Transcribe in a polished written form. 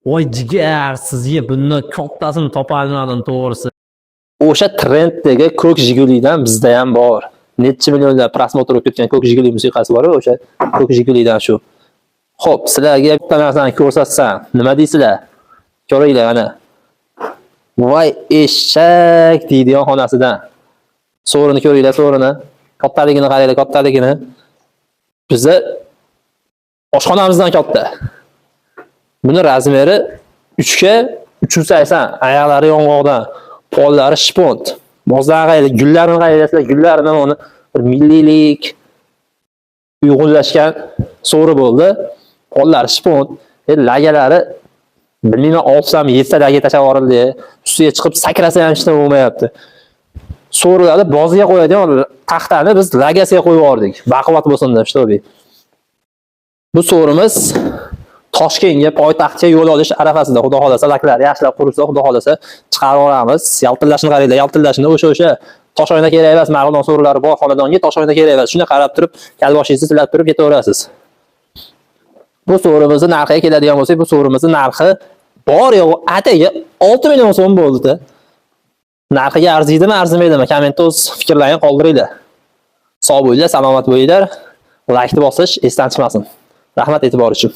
Voy jigar, sizga bundan kattasini topa olmadim to'g'risi. O'sha trenddagi ko'k Jigulidan bizda ham bor. Necha millionlab prosmotr o'tib ketgan ko'k Jiguli musiqasi bor, o'sha ko'k Jigulidan shu. Xo'p, sizlarga bitta narsani ko'rsatsam, nima deysizlar? Ko'ringlar ana. Voy eshak deydigan xonasidan. So'rini ko'ringlar, so'rini. Kattaligini qaranglar, kattaligini. Bizda oshxonamizdan katta. Buni razmeri 3 ga 380, oyoqlari yong'oqdan, qo'llari shpont. Bozdan qaranglar, gullarini qaranglar, gullarini mana bir millilik uyg'unlashgan so'ri bo'ldi. Qo'llari shpont, lagalari bilmayman 6 mi 7 laga tashlab yuborildi. Ustiga chiqib sakrasa ham hech nima bo'lmayapti. So'rilarni boziga qo'yadigan taxtani biz lagasiga qo'yib yubordik. Baquvvat bo'lsin deb, shtobi. Bu so'rimiz Toshkentga poytaxtga yo'l olish arafasida, xudo xolasa, laklar yaxshilab qurilsa, xudo xolasa chiqarib olamiz. Yaltillashini qaranglar, yaltillashini o'sha Toshoyna kerak emas, Marg'ilon so'rilari bor xonadonga Toshoyna kerak emas. Shuni qarab turib, kalboshingizni silab turib ketaverasiz. Bu so'rimizni narxiga keladigan bo'lsak, bu so'rimizni narxi bor yo'q, ataga 6 million so'm bo'ldi-da. Narxiga arziydimi, arzimaydimi? Kommentda o'z fikrlaringizni qoldiringlar. Sog' bo'linglar, salomat bo'linglar. Laykni bosish esdan chiqmasin. Rahmat e'tibor uchun.